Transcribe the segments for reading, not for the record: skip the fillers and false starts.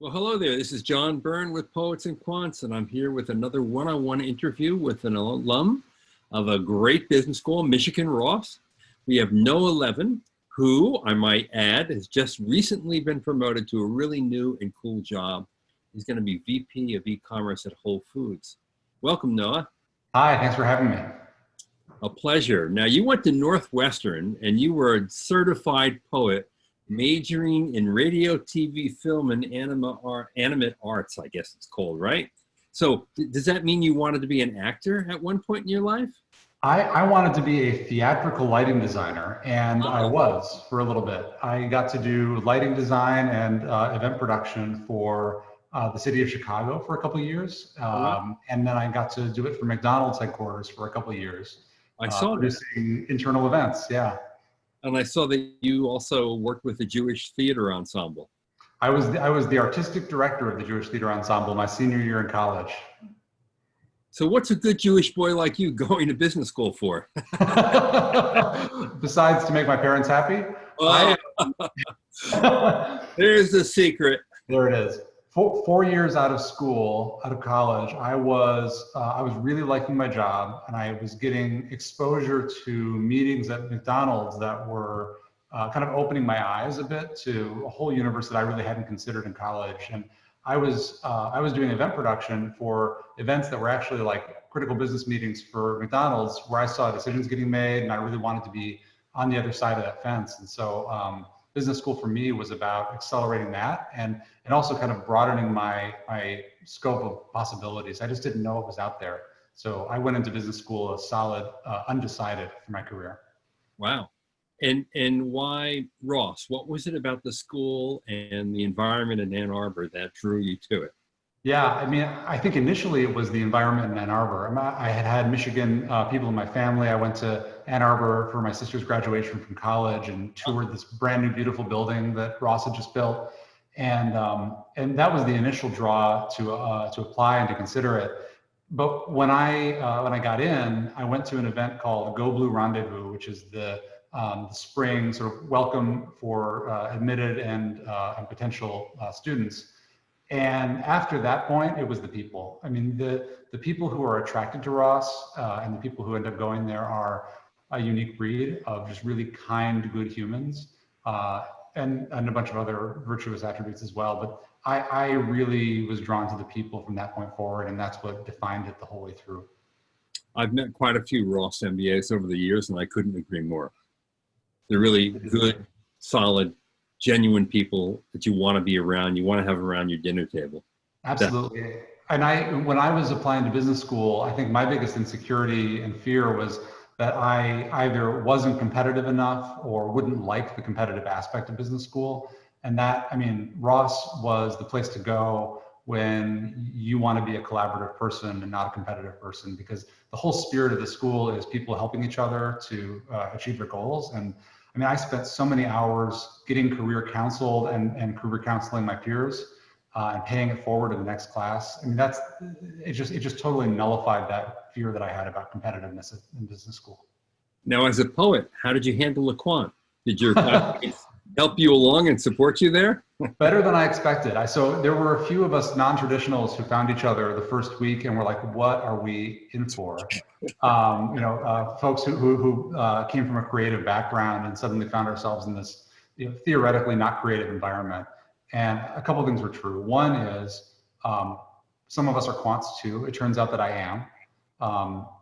Well, hello there. This is John Byrne with Poets and Quants, and I'm here with another one-on-one interview with an alum of a great business school, Michigan Ross. We have Noah Levin, who, I might add, has just recently been promoted to a really new and cool job. He's going to be VP of e-commerce at Whole Foods. Welcome, Noah. Hi, thanks for having me. A pleasure. Now, you went to Northwestern, and you were a certified poet majoring in radio, TV, film, and animate arts, I guess it's called, right? So does that mean you wanted to be an actor at one point in your life? I wanted to be a theatrical lighting designer, and I was for a little bit. I got to do lighting design and event production for the city of Chicago for a couple of years. And then I got to do it for McDonald's headquarters for a couple of years. I saw producing internal events, yeah. And I saw that you also worked with the Jewish Theater Ensemble. I was the artistic director of the Jewish Theater Ensemble my senior year in college. So what's a good Jewish boy like you going to business school for? Besides to make my parents happy? There's the secret. There it is. 4 years out of school, out of college, I was really liking my job, and I was getting exposure to meetings at McDonald's that were kind of opening my eyes a bit to a whole universe that I really hadn't considered in college. And I was doing event production for events that were actually like critical business meetings for McDonald's, where I saw decisions getting made, and I really wanted to be on the other side of that fence. And so business school for me was about accelerating that and also kind of broadening my scope of possibilities. I just didn't know what was out there. So I went into business school a solid undecided for my career. Wow. And why Ross? What was it about the school and the environment in Ann Arbor that drew you to it? Yeah, I mean, I think initially it was the environment in Ann Arbor. I had Michigan people in my family. I went to Ann Arbor for my sister's graduation from college and toured this brand new, beautiful building that Ross had just built. And that was the initial draw to apply and to consider it. But when I got in, I went to an event called Go Blue Rendezvous, which is the spring sort of welcome for admitted and potential students. And after that point, it was the people. I mean, the people who are attracted to Ross and the people who end up going there are a unique breed of just really kind, good humans and a bunch of other virtuous attributes as well. But I really was drawn to the people from that point forward, and that's what defined it the whole way through. I've met quite a few Ross MBAs over the years, and I couldn't agree more. They're really good, solid, genuine people that you want to be around, you want to have around your dinner table. Absolutely. And when I was applying to business school, I think my biggest insecurity and fear was that I either wasn't competitive enough or wouldn't like the competitive aspect of business school. And that, I mean, Ross was the place to go when you want to be a collaborative person and not a competitive person, because the whole spirit of the school is people helping each other to achieve their goals. And I mean, I spent so many hours getting career counseled and career counseling my peers and paying it forward to the next class. I mean, it just totally nullified that fear that I had about competitiveness in business school. Now, as a poet, how did you handle the quant? Did your classmates help you along and support you there? Better than I expected. So there were a few of us non-traditionals who found each other the first week and were like, what are we in for? Folks who came from a creative background and suddenly found ourselves in this theoretically not creative environment. And a couple of things were true. One is some of us are quants too. It turns out that I am.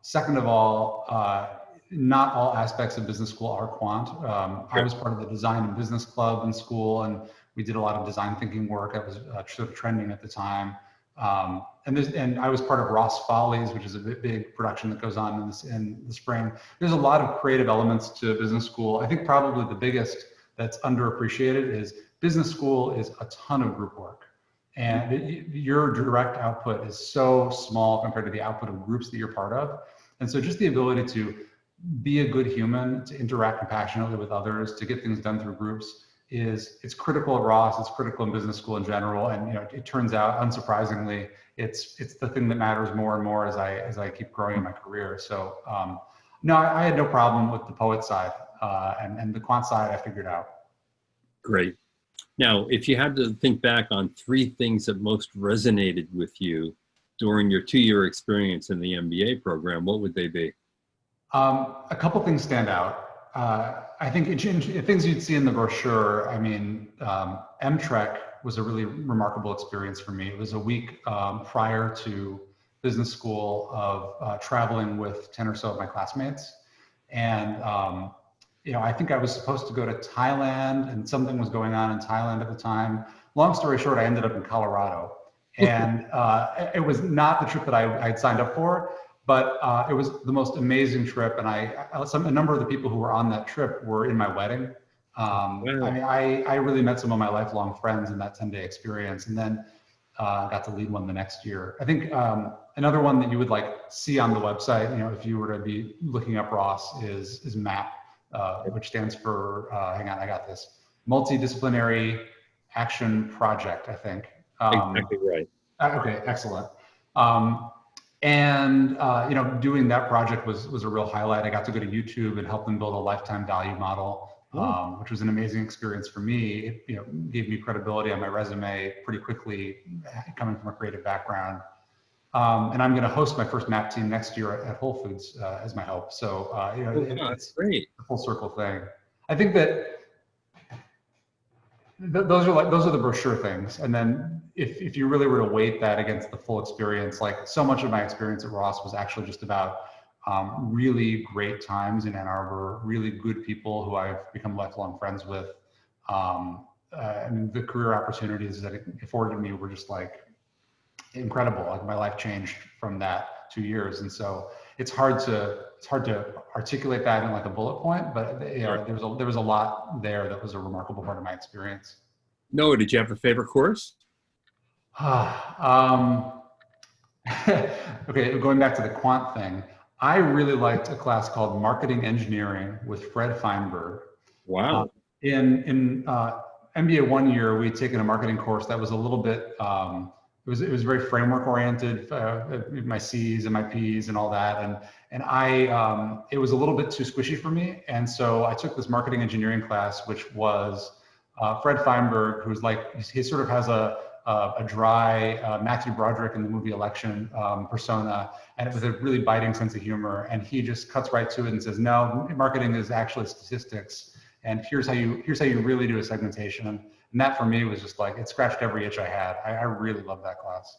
Second of all, not all aspects of business school are quant. I was part of the design and business club in school, and we did a lot of design thinking work. I was sort of trending at the time. And I was part of Ross Follies, which is a big production that goes on in the spring. There's a lot of creative elements to business school. I think probably the biggest that's underappreciated is business school is a ton of group work. And your direct output is so small compared to the output of groups that you're part of. And so just the ability to be a good human, to interact compassionately with others, to get things done through groups it's critical at Ross, it's critical in business school in general. And it turns out, unsurprisingly, it's the thing that matters more and more as I keep growing in my career. So no, I had no problem with the poet side and the quant side I figured out. Great. Now, if you had to think back on three things that most resonated with you during your 2-year experience in the MBA program, what would they be? A couple things stand out. I think things you'd see in the brochure, I mean, MTrek was a really remarkable experience for me. It was a week prior to business school of traveling with 10 or so of my classmates. And, I think I was supposed to go to Thailand, and something was going on in Thailand at the time. Long story short, I ended up in Colorado. And it was not the trip that I had signed up for. But it was the most amazing trip, and a number of the people who were on that trip were in my wedding. Wow. I mean, I really met some of my lifelong friends in that 10-day experience, and then got to lead one the next year. I think another one that you would see on the website, if you were to be looking up Ross, is MAP, which stands for hang on, I got this, Multidisciplinary Action Project, I think. Exactly right. Okay, excellent. And doing that project was a real highlight. I got to go to YouTube and help them build a lifetime value model, which was an amazing experience for me. It gave me credibility on my resume pretty quickly, coming from a creative background. And I'm going to host my first MAP team next year at Whole Foods as my help. So it's great. a full circle thing. I think that those are the brochure things. And then if you really were to weight that against the full experience, so much of my experience at Ross was actually just about really great times in Ann Arbor, really good people who I've become lifelong friends with. And the career opportunities that it afforded me were just incredible. My life changed from that 2 years. And so it's hard to articulate that in a bullet point, but there was a lot there that was a remarkable part of my experience. Noah, did you have a favorite course? Okay, going back to the quant thing, I really liked a class called Marketing Engineering with Fred Feinberg. Wow. In MBA 1 year, we'd taken a marketing course that was a little bit, it was very framework oriented, my C's and my P's and all that. And it was a little bit too squishy for me. And so I took this marketing engineering class, which was Fred Feinberg, who's he sort of has a dry Matthew Broderick in the movie Election persona, and it was a really biting sense of humor. And he just cuts right to it and says, no, marketing is actually statistics. And here's how you really do a segmentation. And that for me was just it scratched every itch I had. I really loved that class.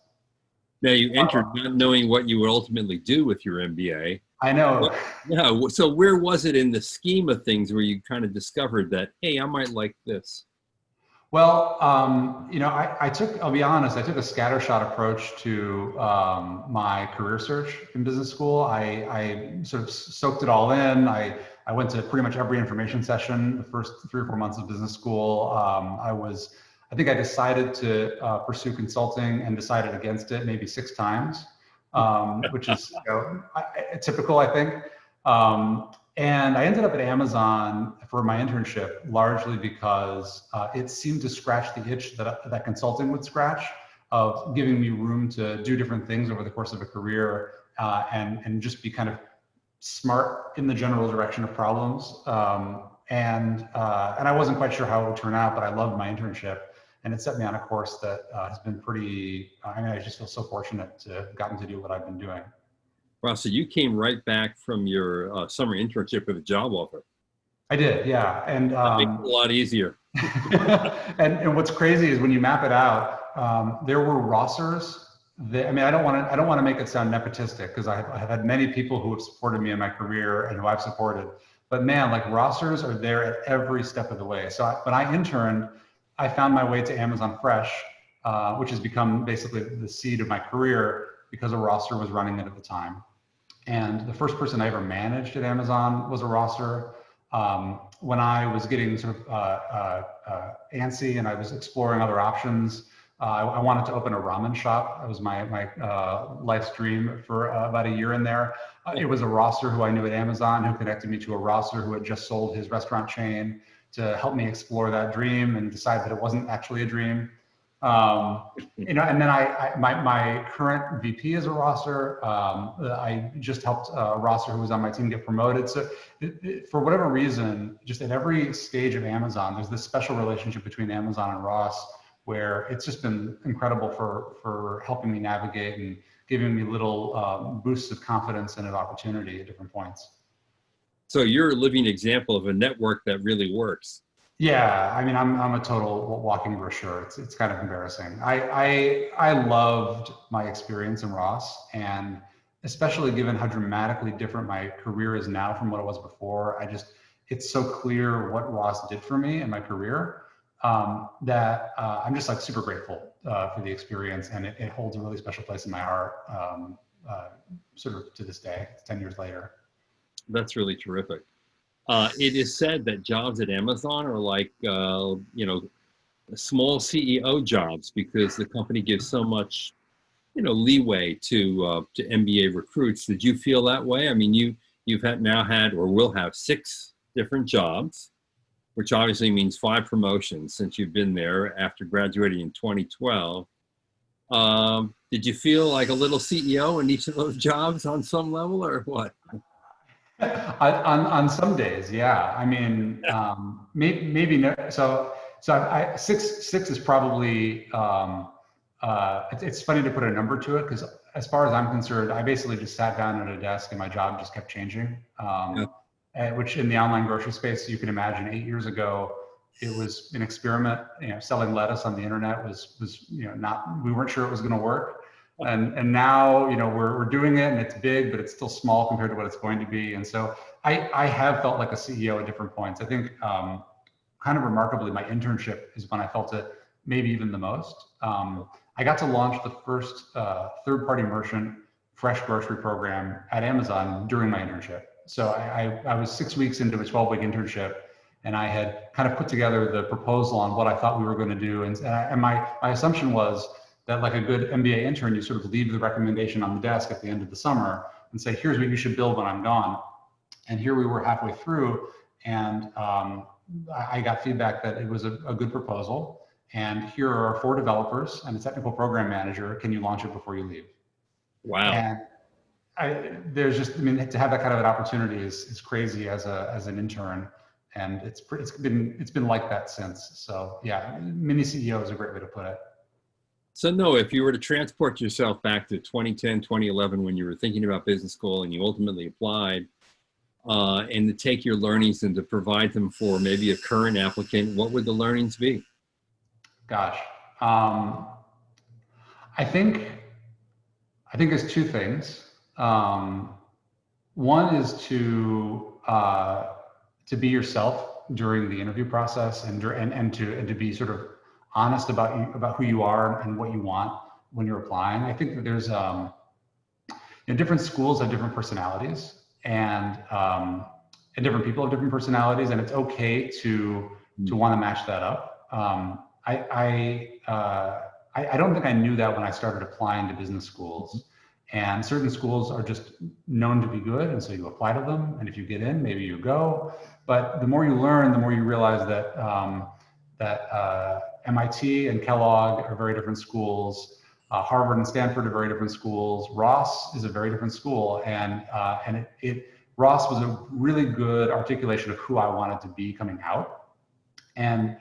Now you entered not knowing what you would ultimately do with your MBA. I know. Yeah. So where was it in the scheme of things where you kind of discovered that, hey, I might like this? Well, I'll be honest, I took a scattershot approach to my career search in business school. I sort of soaked it all in. I went to pretty much every information session the first 3 or 4 months of business school. I think I decided to pursue consulting and decided against it maybe 6 times, which is typical, I think. And I ended up at Amazon for my internship largely because it seemed to scratch the itch that consulting would scratch, of giving me room to do different things over the course of a career and just be kind of smart in the general direction of problems. And I wasn't quite sure how it would turn out, but I loved my internship. And it set me on a course that has been I just feel so fortunate to have gotten to do what I've been doing. Wow, so you came right back from your summer internship with a job offer. I did, yeah. And that makes it a lot easier. and what's crazy is when you map it out, there were Rossers. I don't want to make it sound nepotistic, because I've had many people who have supported me in my career and who I've supported. But man, Rossers are there at every step of the way. So when I interned, I found my way to Amazon Fresh, which has become basically the seed of my career, because a Rosser was running it at the time. And the first person I ever managed at Amazon was a Rosser. When I was getting sort of antsy and I was exploring other options, I wanted to open a ramen shop. That was my life's dream for about a year in there. It was a Rosser who I knew at Amazon who connected me to a Rosser who had just sold his restaurant chain to help me explore that dream and decide that it wasn't actually a dream. And then my current VP is a roster. I just helped a roster who was on my team get promoted. So for whatever reason, just at every stage of Amazon, there's this special relationship between Amazon and Ross where it's just been incredible for helping me navigate and giving me little boosts of confidence and of opportunity at different points. So you're a living example of a network that really works. Yeah, I mean, I'm a total walking brochure. It's kind of embarrassing. I loved my experience in Ross, and especially given how dramatically different my career is now from what it was before. It's so clear what Ross did for me in my career that I'm just like super grateful for the experience, and it holds a really special place in my heart, sort of to this day, 10 years later. That's really terrific. It is said that jobs at Amazon are like, small CEO jobs because the company gives so much, leeway to MBA recruits. Did you feel that way? I mean, you've now had or will have 6 different jobs, which obviously means 5 promotions since you've been there after graduating in 2012. Did you feel like a little CEO in each of those jobs on some level, or what? On some days, yeah. I mean, maybe no. So six is probably. It's funny to put a number to it because, as far as I'm concerned, I basically just sat down at a desk and my job just kept changing. Which in the online grocery space, you can imagine, 8 years ago, it was an experiment. Selling lettuce on the internet was not. We weren't sure it was going to work. And now, we're doing it and it's big, but it's still small compared to what it's going to be. And so I have felt like a CEO at different points. I think kind of remarkably, my internship is when I felt it maybe even the most. I got to launch the first third-party merchant fresh grocery program at Amazon during my internship. So I was 6 weeks into a 12-week internship, and I had kind of put together the proposal on what I thought we were going to do. And my assumption was that, like a good MBA intern, you sort of leave the recommendation on the desk at the end of the summer and say, here's what you should build when I'm gone. And here we were halfway through, and I got feedback that it was a good proposal. And here are 4 developers and a technical program manager. Can you launch it before you leave? Wow. And to have that kind of an opportunity is crazy as an intern. And it's been like that since. So yeah, mini CEO is a great way to put it. So no, if you were to transport yourself back to 2010, 2011, when you were thinking about business school and you ultimately applied, and to take your learnings and to provide them for maybe a current applicant, what would the learnings be? Gosh, I think there's 2 things. One is to be yourself during the interview process and to be sort of honest about who you are and what you want when you're applying. I think that there's different schools have different personalities, and different people have different personalities, and it's okay to want to match that up. I don't think I knew that when I started applying to business schools. And certain schools are just known to be good, and so you apply to them, and if you get in, maybe you go. But the more you learn, the more you realize that MIT and Kellogg are very different schools. Harvard and Stanford are very different schools. Ross is a very different school, and Ross was a really good articulation of who I wanted to be coming out. And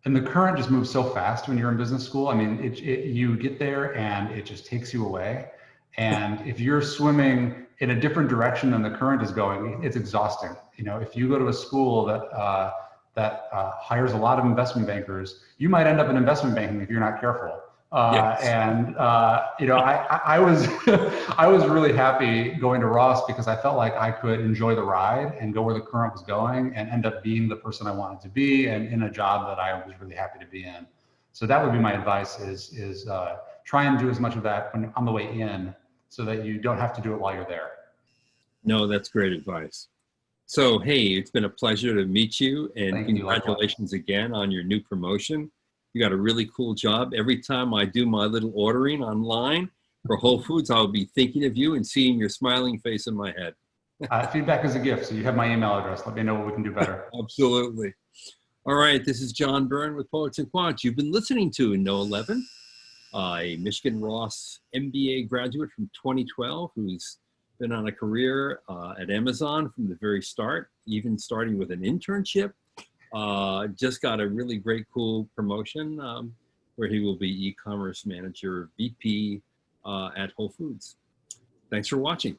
the current just moves so fast when you're in business school. I mean, you get there and it just takes you away. And if you're swimming in a different direction than the current is going, it's exhausting. If you go to a school that hires a lot of investment bankers, you might end up in investment banking if you're not careful. Yes. I was I was really happy going to Ross because I felt like I could enjoy the ride and go where the current was going and end up being the person I wanted to be and in a job that I was really happy to be in. So that would be my advice: is try and do as much of that on the way in, so that you don't have to do it while you're there. No, that's great advice. So, hey, it's been a pleasure to meet you, and Thank congratulations again on your new promotion. You got a really cool job. Every time I do my little ordering online for Whole Foods, I'll be thinking of you and seeing your smiling face in my head. Feedback is a gift, so you have my email address. Let me know what we can do better. Absolutely. All right, this is John Byrne with Poets and Quants. You've been listening to Noah Levin, a Michigan Ross MBA graduate from 2012 who's been on a career at Amazon from the very start, even starting with an internship. Just got a really great, cool promotion where he will be e-commerce manager, VP at Whole Foods. Thanks for watching.